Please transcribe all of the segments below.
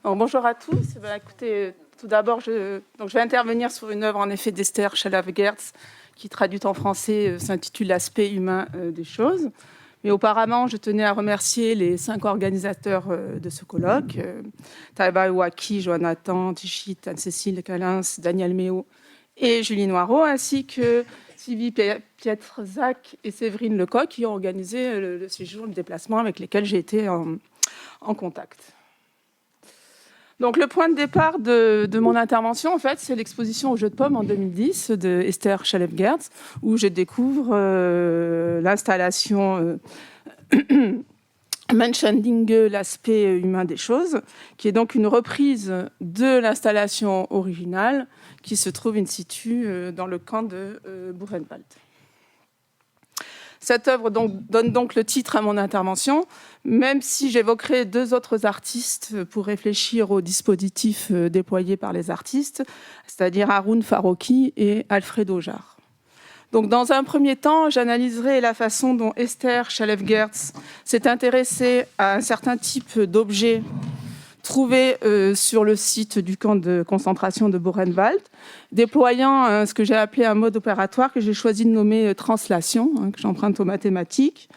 Donc, bonjour à tous. Écoutez, tout d'abord, je vais intervenir sur une œuvre en effet d'Esther Chalaf-Gertz qui, traduite en français, s'intitule L'aspect humain des choses. Mais auparavant, je tenais à remercier les 5 organisateurs de ce colloque, Taiba Ouaki, Jonathan, Tichit, Anne-Cécile Calins, Daniel Méo et Julie Noireau, ainsi que Sylvie Pietrzac et Séverine Lecoq qui ont organisé le séjour, le déplacement avec lesquels j'ai été en contact. Donc, le point de départ de mon intervention, en fait, c'est l'exposition au Jeu de Paume en 2010 de Esther Chalaf-Gertz, où je découvre l'installation Menschendinge, l'aspect humain des choses, qui est donc une reprise de l'installation originale qui se trouve in situ dans le camp de Buchenwald. Cette œuvre donne donc le titre à mon intervention, même si j'évoquerai 2 autres artistes pour réfléchir au dispositif déployé par les artistes, c'est-à-dire Harun Farocki et Alfredo Jarre. Donc, dans un premier temps, j'analyserai la façon dont Esther Chalaf-Gertz s'est intéressée à un certain type d'objets trouvés sur le site du camp de concentration de Buchenwald, déployant ce que j'ai appelé un mode opératoire que j'ai choisi de nommer translation, que j'emprunte aux mathématiques.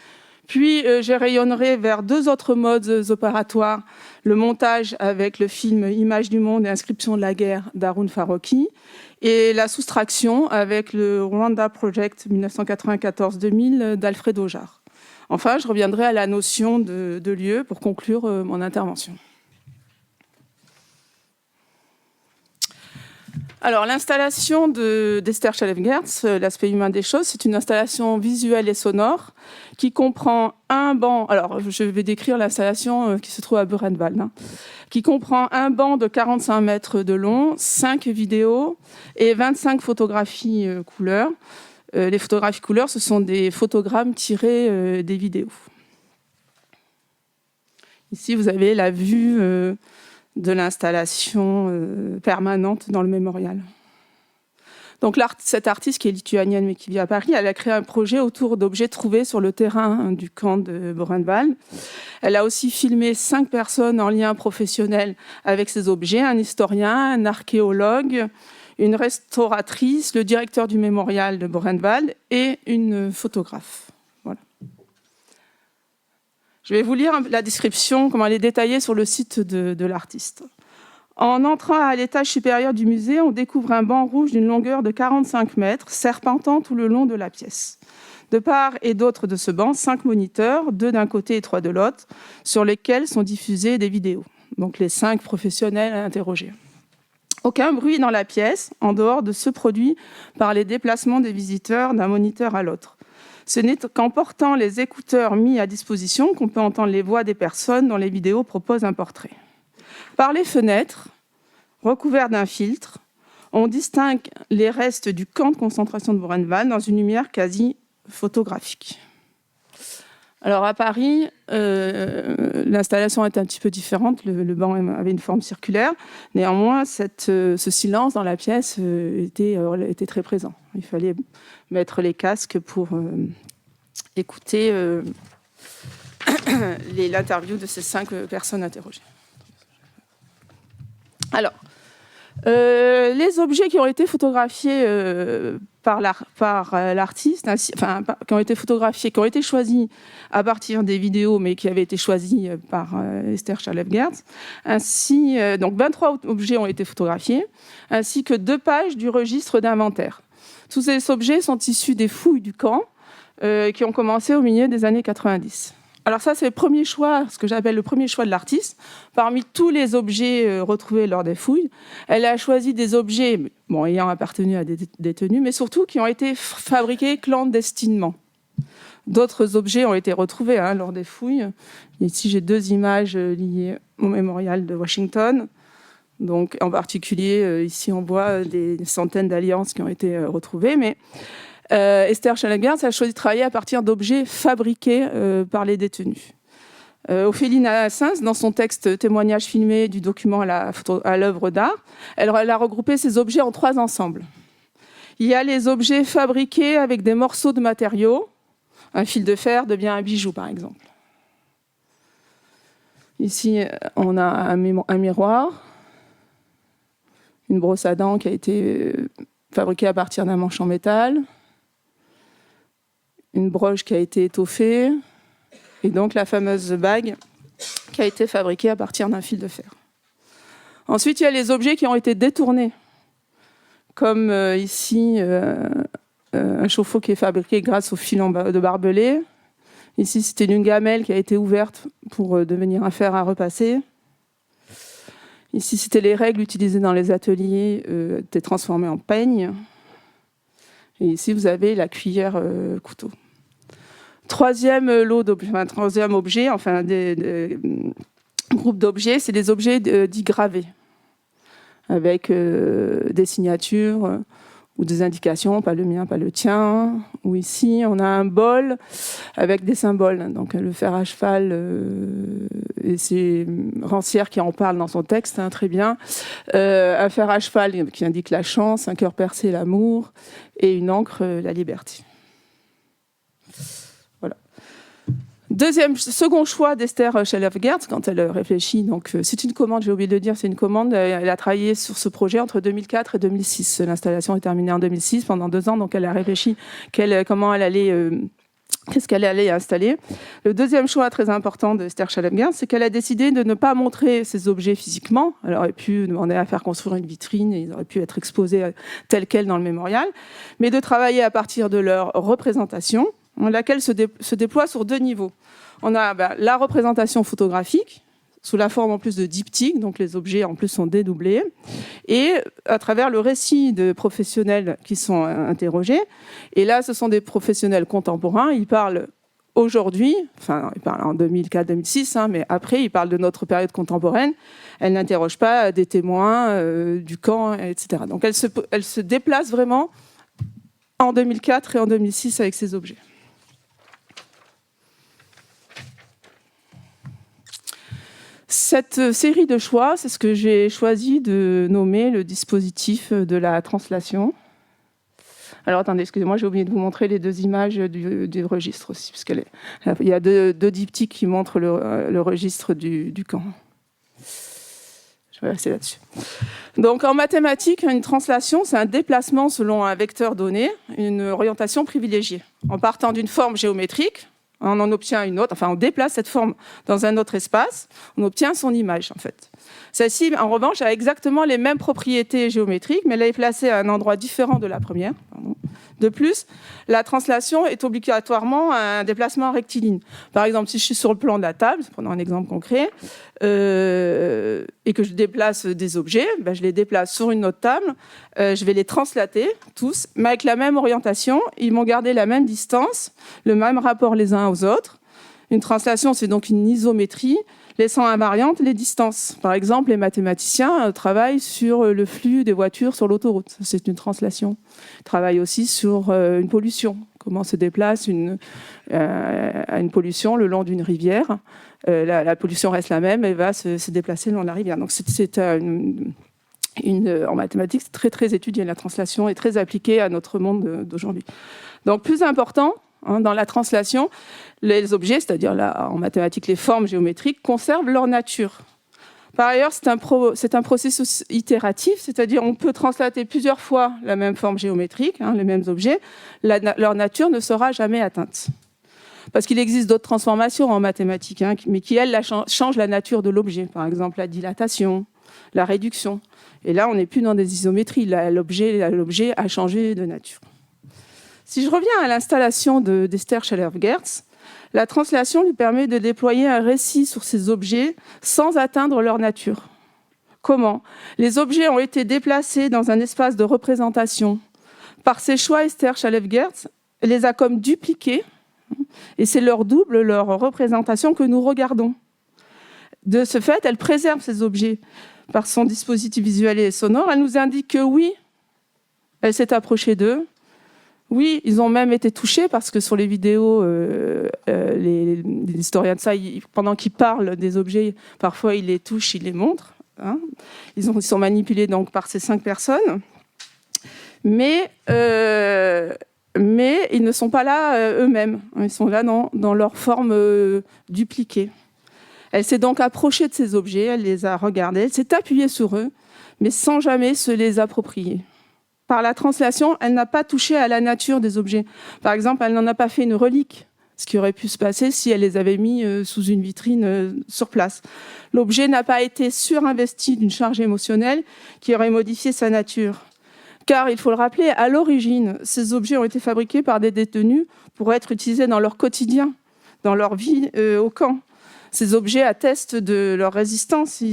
Puis, je rayonnerai vers 2 autres modes opératoires, le montage avec le film Images du monde et inscriptions de la guerre d'Harun Farocki, et la soustraction avec le Rwanda Project 1994-2000 d'Alfredo Jarre. Enfin, je reviendrai à la notion de lieu pour conclure mon intervention. Alors, l'installation d'Esther Chalaf-Gertz, l'aspect humain des choses, c'est une installation visuelle et sonore qui comprend un banc. Alors, je vais décrire l'installation qui se trouve à Buchenwald, qui comprend un banc de 45 mètres de long, 5 vidéos et 25 photographies couleurs. Les photographies couleurs, ce sont des photogrammes tirés des vidéos. Ici, vous avez la vue de l'installation permanente dans le mémorial. Donc, cette artiste, qui est lituanienne mais qui vit à Paris, elle a créé un projet autour d'objets trouvés sur le terrain du camp de Buchenwald. Elle a aussi filmé 5 personnes en lien professionnel avec ces objets, un historien, un archéologue, une restauratrice, le directeur du mémorial de Buchenwald et une photographe. Voilà. Je vais vous lire la description, comment elle est détaillée sur le site de l'artiste. En entrant à l'étage supérieur du musée, on découvre un banc rouge d'une longueur de 45 mètres, serpentant tout le long de la pièce. De part et d'autre de ce banc, 5 moniteurs, 2 d'un côté et 3 de l'autre, sur lesquels sont diffusées des vidéos. Donc les 5 professionnels interrogés. Aucun bruit dans la pièce, en dehors de ceux produits par les déplacements des visiteurs d'un moniteur à l'autre. Ce n'est qu'en portant les écouteurs mis à disposition qu'on peut entendre les voix des personnes dont les vidéos proposent un portrait. Par les fenêtres, recouvertes d'un filtre, on distingue les restes du camp de concentration de Buchenwald dans une lumière quasi photographique. Alors à Paris, l'installation est un petit peu différente. Le banc avait une forme circulaire. Néanmoins, ce silence dans la pièce était très présent. Il fallait mettre les casques pour écouter l'interview de ces 5 personnes interrogées. Alors, les objets qui ont été photographiés par l'artiste, qui ont été photographiés, qui ont été choisis à partir des vidéos, mais qui avaient été choisis par Esther Chalaf-Gertz, ainsi, donc 23 objets ont été photographiés, ainsi que 2 pages du registre d'inventaire. Tous ces objets sont issus des fouilles du camp qui ont commencé au milieu des années 90. Alors ça, c'est le premier choix, ce que j'appelle le premier choix de l'artiste. Parmi tous les objets retrouvés lors des fouilles, elle a choisi des objets ayant appartenu à des détenus, mais surtout qui ont été fabriqués clandestinement. D'autres objets ont été retrouvés lors des fouilles. Ici, j'ai 2 images liées au mémorial de Washington. Donc, en particulier, ici, on voit des centaines d'alliances qui ont été retrouvées, mais Esther Chalaf-Gertz a choisi de travailler à partir d'objets fabriqués par les détenus. Ophélie Nassens, dans son texte témoignage filmé du document à l'œuvre d'art, elle a regroupé ces objets en 3 ensembles. Il y a les objets fabriqués avec des morceaux de matériaux. Un fil de fer devient un bijou, par exemple. Ici, on a un miroir, une brosse à dents qui a été fabriquée à partir d'un manche en métal, une broche qui a été étoffée, et donc la fameuse bague qui a été fabriquée à partir d'un fil de fer. Ensuite, il y a les objets qui ont été détournés, comme ici, un chauffe-eau qui est fabriqué grâce au filon de barbelé. Ici, c'était une gamelle qui a été ouverte pour devenir un fer à repasser. Ici, c'était les règles utilisées dans les ateliers, étaient transformées en peigne. Et ici, vous avez la cuillère couteau. Troisième objet, enfin groupe d'objets, c'est des objets dits gravés, avec des signatures ou des indications, pas le mien, pas le tien. Ou ici, on a un bol avec des symboles. Donc le fer à cheval, et c'est Rancière qui en parle dans son texte, hein, très bien. Un fer à cheval qui indique la chance, un cœur percé, l'amour, et une encre, la liberté. Voilà. Second choix d'Esther Schelef-Gertz quand elle réfléchit. Donc, c'est une commande, j'ai oublié de le dire, c'est une commande. Elle a travaillé sur ce projet entre 2004 et 2006. L'installation est terminée en 2006, pendant 2 ans. Donc, elle a réfléchi comment elle allait, qu'est-ce qu'elle allait installer. Le deuxième choix très important d'Esther Schelef-Gertz, c'est qu'elle a décidé de ne pas montrer ces objets physiquement. Elle aurait pu demander à faire construire une vitrine et ils auraient pu être exposés tels quels dans le mémorial, mais de travailler à partir de leur représentation, laquelle se déploie sur 2 niveaux. On a la représentation photographique, sous la forme en plus de diptyques, donc les objets en plus sont dédoublés, et à travers le récit de professionnels qui sont interrogés. Et là, ce sont des professionnels contemporains, ils parlent aujourd'hui, enfin ils parlent en 2004-2006, hein, mais après ils parlent de notre période contemporaine, elles n'interrogent pas des témoins du camp, etc. Donc elles se déplacent vraiment en 2004 et en 2006 avec ces objets. Cette série de choix, c'est ce que j'ai choisi de nommer le dispositif de la translation. Alors attendez, excusez-moi, j'ai oublié de vous montrer les 2 images du registre aussi, parce il y a deux diptyques qui montrent le registre du camp. Je vais rester là-dessus. Donc en mathématiques, une translation, c'est un déplacement selon un vecteur donné, une orientation privilégiée. En partant d'une forme géométrique, on en obtient une autre, enfin on déplace cette forme dans un autre espace, on obtient son image en fait. Celle-ci, en revanche, a exactement les mêmes propriétés géométriques, mais elle est placée à un endroit différent de la première. De plus, la translation est obligatoirement un déplacement rectiligne. Par exemple, si je suis sur le plan de la table, prenons un exemple concret, et que je déplace des objets, je les déplace sur une autre table, je vais les translater tous, mais avec la même orientation, ils vont garder la même distance, le même rapport les uns aux autres. Une translation, c'est donc une isométrie, laissant invariantes les distances. Par exemple, les mathématiciens travaillent sur le flux des voitures sur l'autoroute. C'est une translation. Ils travaillent aussi sur une pollution. Comment se déplace une pollution le long d'une rivière. La pollution reste la même et va se déplacer le long de la rivière. Donc, en mathématiques, c'est très, très étudié. La translation est très appliquée à notre monde d'aujourd'hui. Donc, plus important, dans la translation, les objets, c'est-à-dire en mathématiques les formes géométriques, conservent leur nature. Par ailleurs, c'est un processus itératif, c'est-à-dire on peut translater plusieurs fois la même forme géométrique, les mêmes objets, leur nature ne sera jamais atteinte. Parce qu'il existe d'autres transformations en mathématiques, mais qui, elles, changent la nature de l'objet. Par exemple, la dilatation, la réduction. Et là, on n'est plus dans des isométries. L'objet a changé de nature. Si je reviens à l'installation d'Esther Schelef-Gertz, la translation lui permet de déployer un récit sur ces objets sans atteindre leur nature. Comment ? Les objets ont été déplacés dans un espace de représentation. Par ses choix, Esther Schelef-Gertz les a comme dupliqués, et c'est leur double, leur représentation que nous regardons. De ce fait, elle préserve ces objets. Par son dispositif visuel et sonore, elle nous indique que oui, elle s'est approchée d'eux. Oui, ils ont même été touchés parce que sur les vidéos, les historiens de ça, pendant qu'ils parlent des objets, parfois ils les touchent, ils les montrent. Ils sont manipulés donc par ces 5 personnes. Mais ils ne sont pas là eux-mêmes. Ils sont là dans leur forme dupliquée. Elle s'est donc approchée de ces objets, elle les a regardés, elle s'est appuyée sur eux, mais sans jamais se les approprier. Par la translation, elle n'a pas touché à la nature des objets. Par exemple, elle n'en a pas fait une relique, ce qui aurait pu se passer si elle les avait mis sous une vitrine sur place. L'objet n'a pas été surinvesti d'une charge émotionnelle qui aurait modifié sa nature. Car, il faut le rappeler, à l'origine, ces objets ont été fabriqués par des détenus pour être utilisés dans leur quotidien, dans leur vie au camp. Ces objets attestent de leur résistance,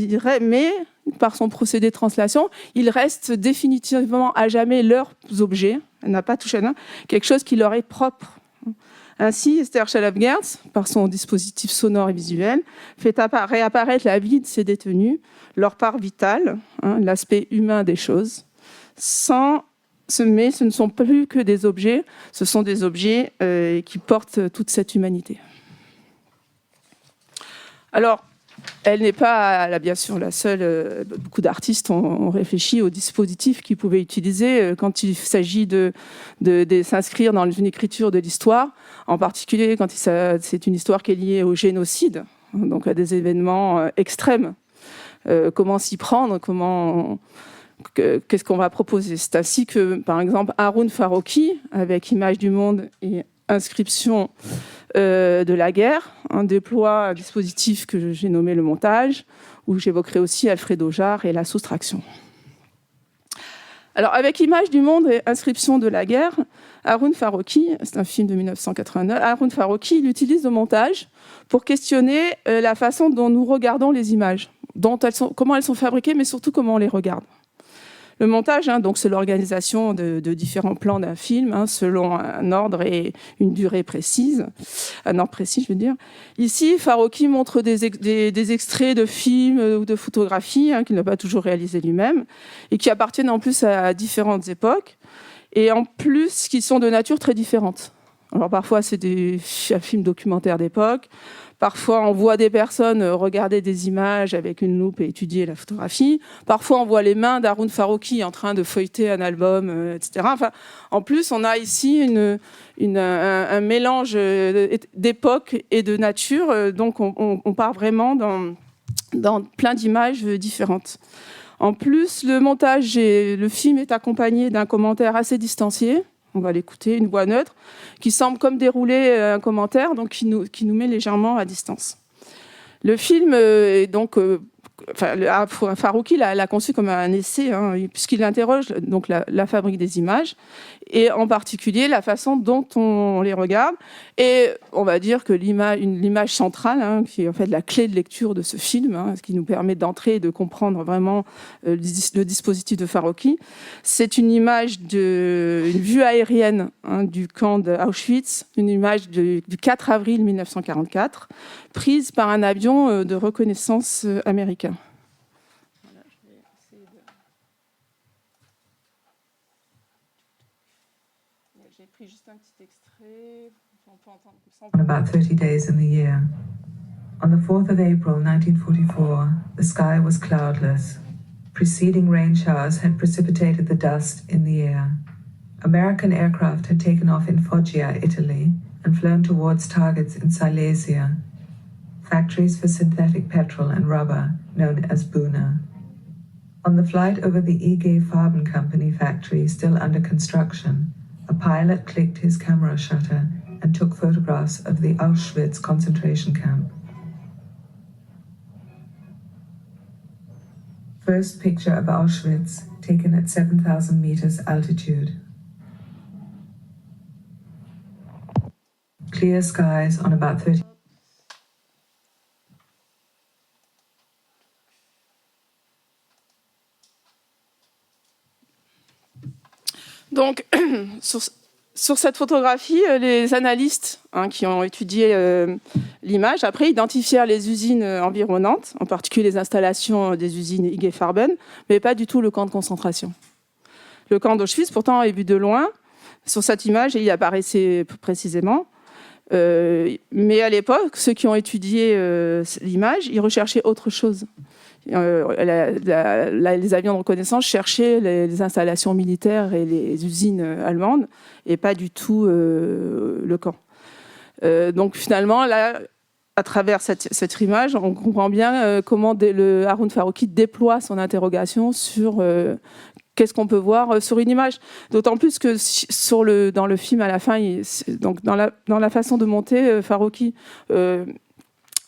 mais par son procédé de translation, ils restent définitivement à jamais leurs objets. Elle n'a pas touché à quelque chose qui leur est propre. Ainsi, Esther Chalab-Gertz, par son dispositif sonore et visuel, fait réapparaître la vie de ces détenus, leur part vitale, l'aspect humain des choses, mais ce ne sont plus que des objets, ce sont des objets qui portent toute cette humanité. Alors, elle n'est pas, bien sûr, la seule. Beaucoup d'artistes ont réfléchi aux dispositifs qu'ils pouvaient utiliser quand il s'agit de s'inscrire dans une écriture de l'histoire, en particulier quand c'est une histoire qui est liée au génocide, donc à des événements extrêmes. Comment s'y prendre, qu'est-ce qu'on va proposer? C'est ainsi que, par exemple, Haroun Farroukhi, avec Images du monde et Inscription de la guerre, déploie un dispositif que j'ai nommé le montage, où j'évoquerai aussi Alfredo Jarre et la soustraction. Alors, avec Images du monde et Inscription de la guerre, Haroun Farroukhi, c'est un film de 1989, Haroun Farroukhi, il utilise le montage pour questionner la façon dont nous regardons les images, comment elles sont fabriquées, mais surtout comment on les regarde. Le montage, donc c'est l'organisation de différents plans d'un film selon un ordre et une durée précise, un ordre précis, je veux dire. Ici, Farroukhi montre des extraits de films ou de photographies qu'il n'a pas toujours réalisé lui-même et qui appartiennent en plus à différentes époques et en plus qui sont de nature très différente. Alors parfois, c'est des films documentaires d'époque. Parfois, on voit des personnes regarder des images avec une loupe et étudier la photographie. Parfois, on voit les mains d'Haroun Farroukhi en train de feuilleter un album, etc. Enfin, en plus, on a ici un mélange d'époque et de nature. Donc, on part vraiment dans plein d'images différentes. En plus, le film est accompagné d'un commentaire assez distancié. On va l'écouter, une voix neutre, qui semble comme dérouler un commentaire, donc qui nous met légèrement à distance. Le film est donc... Farroukhi l'a conçu comme un essai, puisqu'il interroge donc la fabrique des images, et en particulier la façon dont on les regarde. Et on va dire que l'image centrale, qui est en fait la clé de lecture de ce film, ce qui nous permet d'entrer et de comprendre vraiment le dispositif de Farroukhi, c'est une image une vue aérienne du camp d'Auschwitz, une image du 4 avril 1944, prise par un avion de reconnaissance américain. Voilà, je vais essayer de... J'ai pris juste un petit extrait. On peut entendre. About 30 days in the year. On the 4th of April 1944, the sky was cloudless. Preceding rain showers had precipitated the dust in the air. American aircraft had taken off in Foggia, Italy, and flown towards targets in Silesia, factories for synthetic petrol and rubber, known as Buna. On the flight over the IG Farben Company factory, still under construction, a pilot clicked his camera shutter and took photographs of the Auschwitz concentration camp. First picture of Auschwitz, taken at 7,000 meters altitude. Clear skies on about 30... Donc, sur cette photographie, les analystes qui ont étudié l'image, après, identifièrent les usines environnantes, en particulier les installations des usines IG Farben, mais pas du tout le camp de concentration. Le camp d'Auschwitz, pourtant, est vu de loin sur cette image et il apparaissait précisément. Mais à l'époque, ceux qui ont étudié l'image, ils recherchaient autre chose. Les avions de reconnaissance cherchaient les installations militaires et les usines allemandes et pas du tout le camp. Donc finalement, là, à travers cette image, on comprend bien comment Haroun Farroukhi déploie son interrogation sur qu'est-ce qu'on peut voir sur une image. D'autant plus que dans le film, à la fin, donc dans la façon de monter, Farroukhi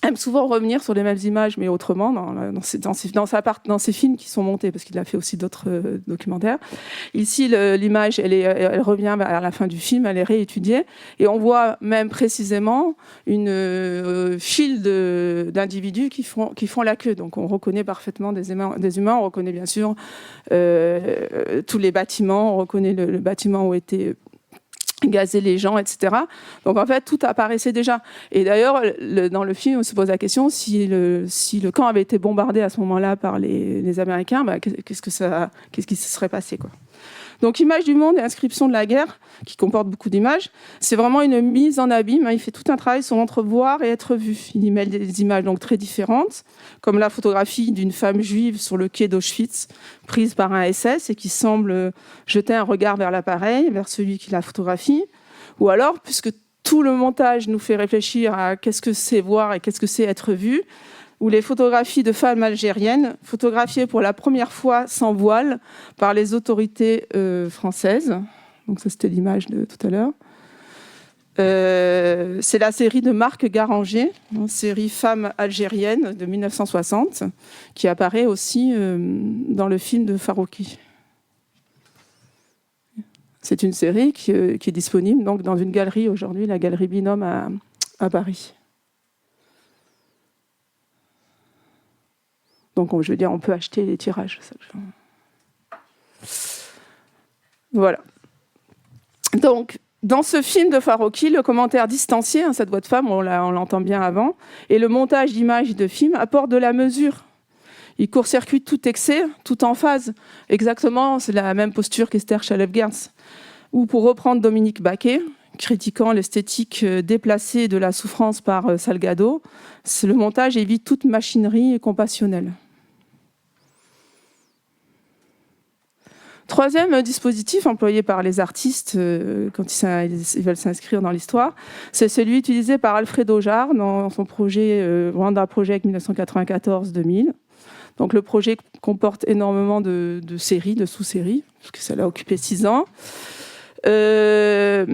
aime souvent revenir sur les mêmes images, mais autrement, dans ses films qui sont montés, parce qu'il a fait aussi d'autres documentaires. Ici, l'image, elle revient à la fin du film, elle est réétudiée, et on voit même précisément une file d'individus qui font la queue. Donc on reconnaît parfaitement des humains, on reconnaît bien sûr tous les bâtiments, on reconnaît le bâtiment où étaient gazer les gens, etc. Donc en fait, tout apparaissait déjà. Et d'ailleurs, dans le film, on se pose la question si le camp avait été bombardé à ce moment-là par les Américains, qu'est-ce qui se serait passé, quoi. Donc, Image du monde et Inscription de la guerre, qui comporte beaucoup d'images, c'est vraiment une mise en abîme. Il fait tout un travail sur entrevoir et être vu. Il y mêle des images donc très différentes, comme la photographie d'une femme juive sur le quai d'Auschwitz, prise par un SS et qui semble jeter un regard vers l'appareil, vers celui qui la photographie. Ou alors, puisque tout le montage nous fait réfléchir à qu'est-ce que c'est voir et qu'est-ce que c'est être vu, ou les photographies de femmes algériennes, photographiées pour la première fois sans voile par les autorités françaises. Donc ça, c'était l'image de tout à l'heure. C'est la série de Marc Garanger, une série Femmes algériennes de 1960, qui apparaît aussi dans le film de Farroukhi. C'est une série qui est disponible donc, dans une galerie aujourd'hui, la galerie Binôme à Paris. Donc, je veux dire, on peut acheter les tirages. Voilà. Donc, dans ce film de Farroukhi, le commentaire distancié, cette voix de femme, on l'entend bien avant, et le montage d'images de films apportent de la mesure. Il court-circuite tout excès, tout en phase. Exactement, c'est la même posture qu'Esther Chalef-Gertz. Ou pour reprendre Dominique Baquet, critiquant l'esthétique déplacée de la souffrance par Salgado, le montage évite toute machinerie compassionnelle. Troisième dispositif employé par les artistes quand ils veulent s'inscrire dans l'histoire, c'est celui utilisé par Alfredo Jarre dans son projet Rwanda Project 1994-2000. Donc le projet comporte énormément de séries, de sous-séries, parce que ça l'a occupé 6 ans. Je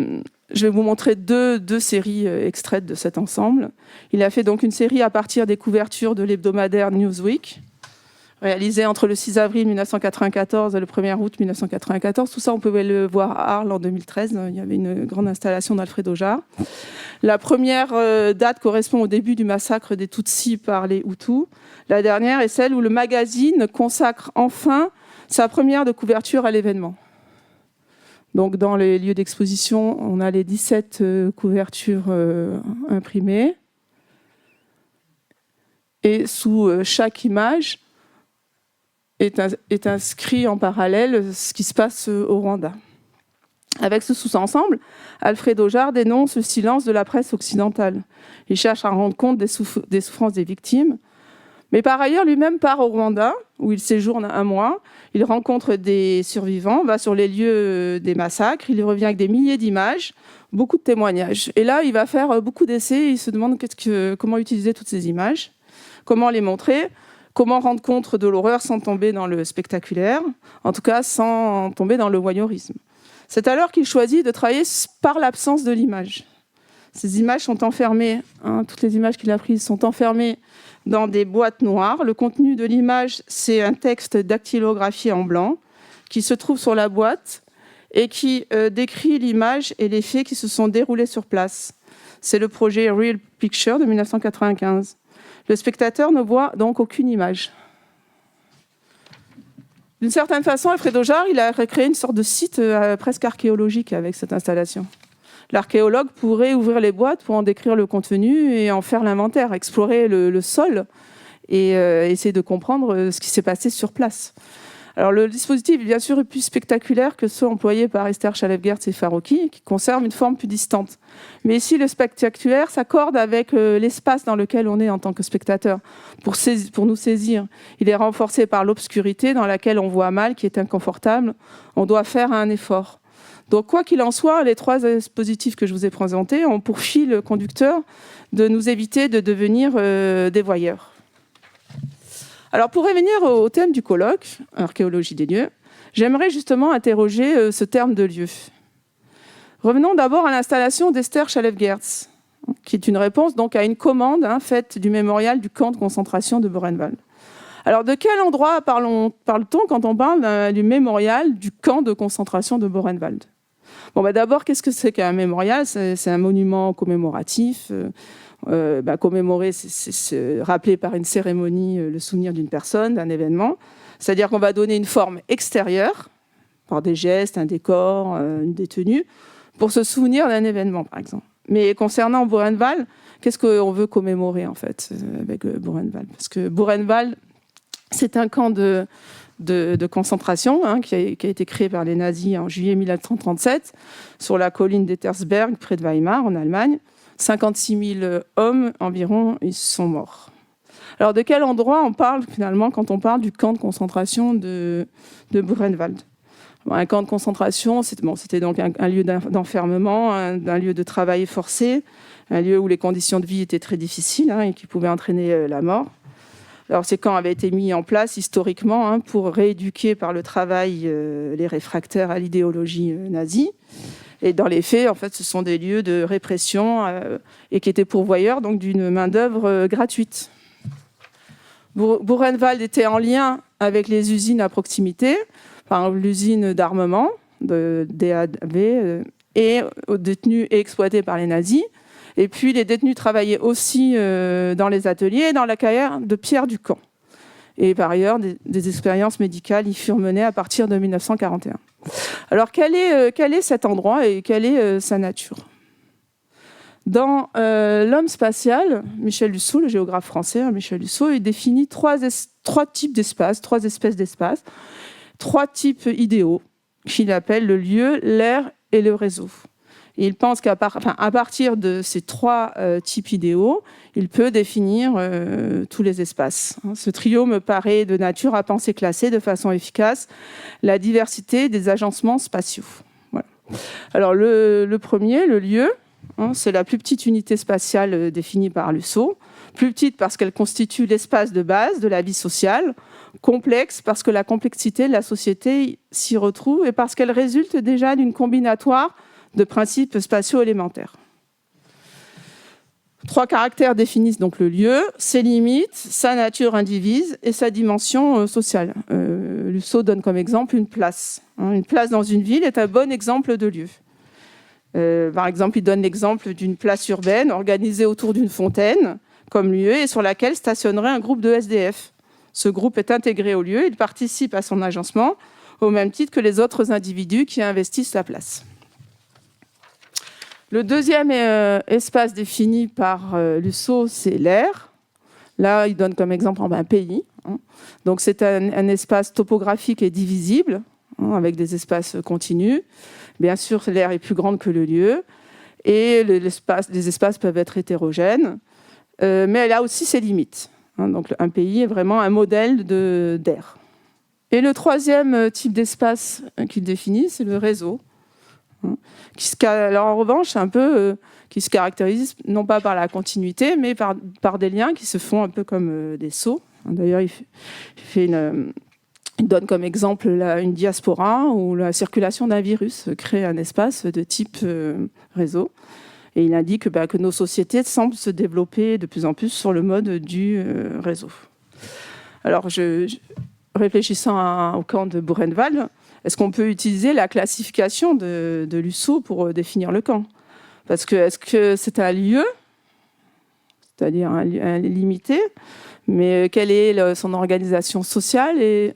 vais vous montrer deux séries extraites de cet ensemble. Il a fait donc une série à partir des couvertures de l'hebdomadaire Newsweek, réalisée entre le 6 avril 1994 et le 1er août 1994. Tout ça, on pouvait le voir à Arles en 2013. Il y avait une grande installation d'Alfredo Jarre. La première date correspond au début du massacre des Tutsis par les Hutus. La dernière est celle où le magazine consacre enfin sa première de couverture à l'événement. Donc, dans les lieux d'exposition, on a les 17 couvertures imprimées. Et sous chaque image est inscrit en parallèle ce qui se passe au Rwanda. Avec ce sous-ensemble, Alfredo Jarre dénonce le silence de la presse occidentale. Il cherche à rendre compte des souffrances des victimes. Mais par ailleurs, lui-même part au Rwanda, où il séjourne 1 mois. Il rencontre des survivants, va sur les lieux des massacres. Il revient avec des milliers d'images, beaucoup de témoignages. Et là, il va faire beaucoup d'essais. Il se demande comment utiliser toutes ces images, comment les montrer, comment rendre compte de l'horreur sans tomber dans le spectaculaire, en tout cas sans tomber dans le voyeurisme. C'est alors qu'il choisit de travailler par l'absence de l'image. Ces images sont enfermées, toutes les images qu'il a prises sont enfermées dans des boîtes noires. Le contenu de l'image, c'est un texte dactylographié en blanc qui se trouve sur la boîte et qui décrit l'image et les faits qui se sont déroulés sur place. C'est le projet Real Picture de 1995. Le spectateur ne voit donc aucune image. D'une certaine façon, Alfredo Jarre, il a créé une sorte de site presque archéologique avec cette installation. L'archéologue pourrait ouvrir les boîtes pour en décrire le contenu et en faire l'inventaire, explorer le sol et essayer de comprendre ce qui s'est passé sur place. Alors, le dispositif, bien sûr, est plus spectaculaire que ceux employés par Esther Chalef-Gertz et Farroukhi, qui conservent une forme plus distante. Mais ici, le spectaculaire s'accorde avec l'espace dans lequel on est en tant que spectateur, pour nous saisir. Il est renforcé par l'obscurité dans laquelle on voit mal, qui est inconfortable. On doit faire un effort. Donc, quoi qu'il en soit, les 3 dispositifs que je vous ai présentés ont pour fil conducteur de nous éviter de devenir des voyeurs. Alors, pour revenir au thème du colloque, archéologie des lieux, j'aimerais justement interroger ce terme de lieu. Revenons d'abord à l'installation d'Esther Chalef-Gertz, qui est une réponse donc à une commande faite du mémorial du camp de concentration de Buchenwald. Alors, de quel endroit parle-t-on quand on parle du mémorial du camp de concentration de Buchenwald ? Bon, d'abord, qu'est-ce que c'est qu'un mémorial ? C'est un monument commémoratif. Commémorer, c'est rappeler par une cérémonie le souvenir d'une personne, d'un événement. C'est-à-dire qu'on va donner une forme extérieure, par des gestes, un décor, des tenues, pour se souvenir d'un événement, par exemple. Mais concernant Buchenwald, qu'est-ce qu'on veut commémorer, en fait, avec Buchenwald ? Parce que Buchenwald, c'est un camp de concentration qui a été créé par les nazis en juillet 1937 sur la colline d'Ettersberg, près de Weimar, en Allemagne. 56 000 hommes environ, ils sont morts. Alors, de quel endroit on parle finalement quand on parle du camp de concentration de Buchenwald ? Un camp de concentration, c'était donc un lieu d'enfermement, un lieu de travail forcé, un lieu où les conditions de vie étaient très difficiles et qui pouvaient entraîner la mort. Alors, ces camps avaient été mis en place historiquement pour rééduquer par le travail les réfractaires à l'idéologie nazie. Et dans les faits, en fait, ce sont des lieux de répression et qui étaient pourvoyeurs donc d'une main-d'œuvre gratuite. Buchenwald était en lien avec les usines à proximité, par exemple l'usine d'armement de DAV et détenus et exploités par les nazis. Et puis les détenus travaillaient aussi dans les ateliers et dans la carrière de pierre du camp. Et par ailleurs, des expériences médicales y furent menées à partir de 1941. Alors, quel est cet endroit et quelle est sa nature ? Dans L'homme spatial, Michel Lusseau, le géographe français, Michel Lusseau, il définit trois types d'espaces, 3 espèces d'espaces, 3 types idéaux, qu'il appelle le lieu, l'air et le réseau. Et il pense qu'à partir de ces 3 types idéaux, il peut définir tous les espaces. Ce trio me paraît de nature à penser classer de façon efficace la diversité des agencements spatiaux. Voilà. Alors le premier, le lieu, c'est la plus petite unité spatiale définie par Lusseau. Plus petite parce qu'elle constitue l'espace de base de la vie sociale, complexe parce que la complexité de la société s'y retrouve et parce qu'elle résulte déjà d'une combinatoire de principes spatiaux élémentaires. 3 caractères définissent donc le lieu, ses limites, sa nature indivise et sa dimension sociale. Lusseau donne comme exemple une place. Une place dans une ville est un bon exemple de lieu. Par exemple, il donne l'exemple d'une place urbaine organisée autour d'une fontaine comme lieu et sur laquelle stationnerait un groupe de SDF. Ce groupe est intégré au lieu, il participe à son agencement au même titre que les autres individus qui investissent la place. Le deuxième espace défini par Lusseau, c'est l'air. Là, il donne comme exemple un pays. Donc, c'est un espace topographique et divisible, avec des espaces continus. Bien sûr, l'air est plus grand que le lieu. Et les espaces peuvent être hétérogènes. Mais elle a aussi ses limites. Donc, un pays est vraiment un modèle d'air. Et le troisième type d'espace qu'il définit, c'est le réseau. Alors en revanche, c'est un peu qui se caractérise non pas par la continuité, mais par des liens qui se font un peu comme des seaux. D'ailleurs, il donne comme exemple une diaspora où la circulation d'un virus crée un espace de type réseau. Et il indique que nos sociétés semblent se développer de plus en plus sur le mode du réseau. Alors, réfléchissant au camp de Buchenwald, est-ce qu'on peut utiliser la classification de Lusseau pour définir le camp ? Parce que est-ce que c'est un lieu, c'est-à-dire un limité, mais quelle est son organisation sociale et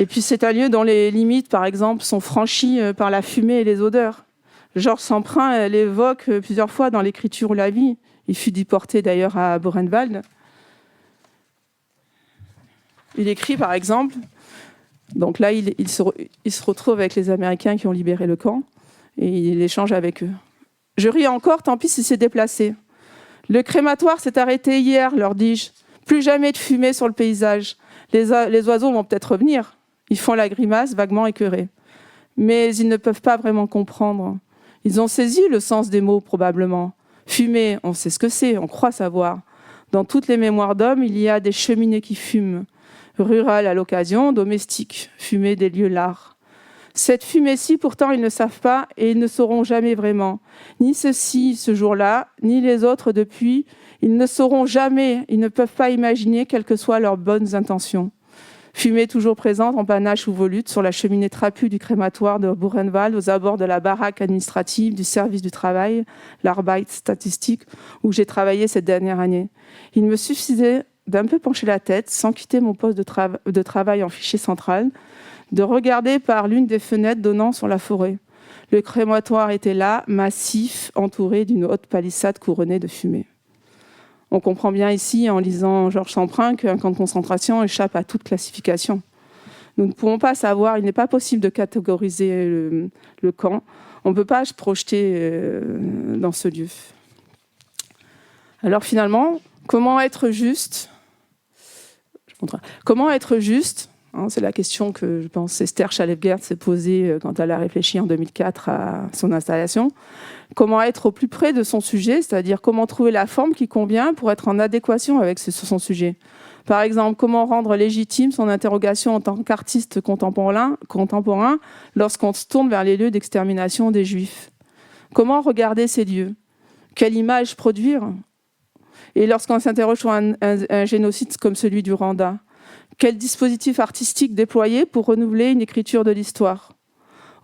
puis c'est un lieu dont les limites, par exemple, sont franchies par la fumée et les odeurs. Georges Semprin l'évoque plusieurs fois dans l'écriture La vie. Il fut déporté d'ailleurs à Buchenwald. Il écrit, par exemple, donc là, il se retrouve avec les Américains qui ont libéré le camp et il échange avec eux. « Je ris encore, tant pis si c'est déplacé. Le crématoire s'est arrêté hier, leur dis-je. Plus jamais de fumée sur le paysage. Les oiseaux vont peut-être revenir. Ils font la grimace, vaguement écœurés. Mais ils ne peuvent pas vraiment comprendre. Ils ont saisi le sens des mots, probablement. Fumer, on sait ce que c'est, on croit savoir. Dans toutes les mémoires d'hommes, il y a des cheminées qui fument. Rural à l'occasion, domestique, fumée des lieux lards. Cette fumée-ci, pourtant, ils ne savent pas et ils ne sauront jamais vraiment. Ni ceux-ci, ce jour-là, ni les autres depuis. Ils ne sauront jamais, ils ne peuvent pas imaginer, quelles que soient leurs bonnes intentions. Fumée toujours présente en panache ou volute sur la cheminée trapue du crématoire de Buchenwald, aux abords de la baraque administrative du service du travail, l'Arbeit statistique, où j'ai travaillé cette dernière année. Il me suffisait d'un peu pencher la tête, sans quitter mon poste de travail en fichier central, de regarder par l'une des fenêtres donnant sur la forêt. Le crématoire était là, massif, entouré d'une haute palissade couronnée de fumée. On comprend bien ici, en lisant Georges Semprin, qu'un camp de concentration échappe à toute classification. Nous ne pouvons pas savoir, il n'est pas possible de catégoriser le camp. On ne peut pas se projeter dans ce lieu. Alors finalement, comment être juste ? Comment être juste ? C'est la question que, je pense, Esther Chalef-Guert s'est posée quand elle a réfléchi en 2004 à son installation. Comment être au plus près de son sujet, c'est-à-dire comment trouver la forme qui convient pour être en adéquation avec son sujet. Par exemple, comment rendre légitime son interrogation en tant qu'artiste contemporain lorsqu'on se tourne vers les lieux d'extermination des Juifs. Comment regarder ces lieux ? Quelle image produire ? Et lorsqu'on s'interroge sur un génocide comme celui du Rwanda, quel dispositif artistique déployer pour renouveler une écriture de l'histoire ?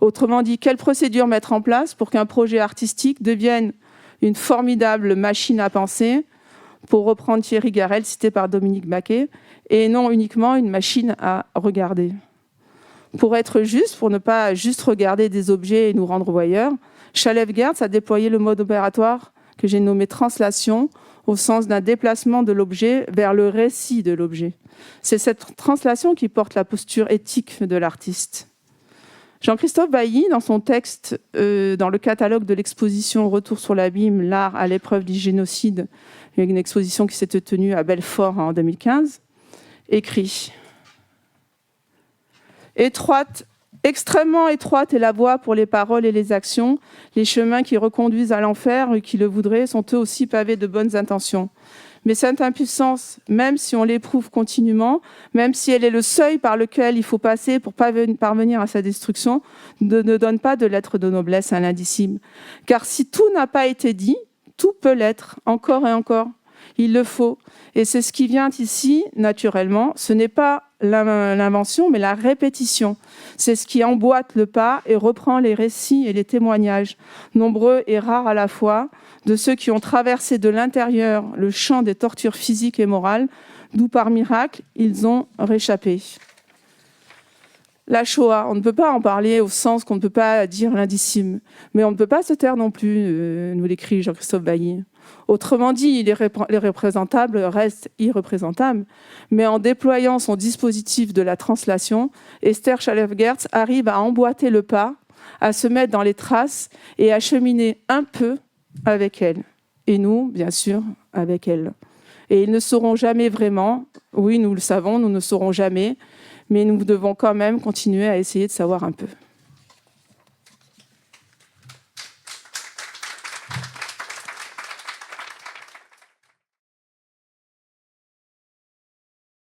Autrement dit, quelle procédure mettre en place pour qu'un projet artistique devienne une formidable machine à penser, pour reprendre Thierry Garel, cité par Dominique Baquet, et non uniquement une machine à regarder. Pour être juste, pour ne pas juste regarder des objets et nous rendre voyeurs, Chalef-Guert a déployé le mode opératoire que j'ai nommé translation, au sens d'un déplacement de l'objet vers le récit de l'objet. C'est cette translation qui porte la posture éthique de l'artiste. Jean-Christophe Bailly, dans son texte, dans le catalogue de l'exposition Retour sur l'abîme, l'art à l'épreuve du génocide, une exposition qui s'était tenue à Belfort en 2015, écrit « Extrêmement étroite est la voie pour les paroles et les actions. Les chemins qui reconduisent à l'enfer et qui le voudraient sont eux aussi pavés de bonnes intentions. Mais cette impuissance, même si on l'éprouve continuellement, même si elle est le seuil par lequel il faut passer pour parvenir à sa destruction, ne donne pas de lettre de noblesse à l'indicible. Car si tout n'a pas été dit, tout peut l'être, encore et encore. Il le faut. Et c'est ce qui vient ici, naturellement. Ce n'est pas l'invention, mais la répétition. C'est ce qui emboîte le pas et reprend les récits et les témoignages, nombreux et rares à la fois, de ceux qui ont traversé de l'intérieur le champ des tortures physiques et morales, d'où par miracle, ils ont réchappé. La Shoah, on ne peut pas en parler au sens qu'on ne peut pas dire l'indicible, mais on ne peut pas se taire non plus, nous l'écrit Jean-Christophe Bailly. Autrement dit, les représentables restent irreprésentables, mais en déployant son dispositif de la translation, Esther Chalef-Guert arrive à emboîter le pas, à se mettre dans les traces et à cheminer un peu avec elle. Et nous, bien sûr, avec elle. Et ils ne sauront jamais vraiment, oui, nous le savons, nous ne saurons jamais, mais nous devons quand même continuer à essayer de savoir un peu.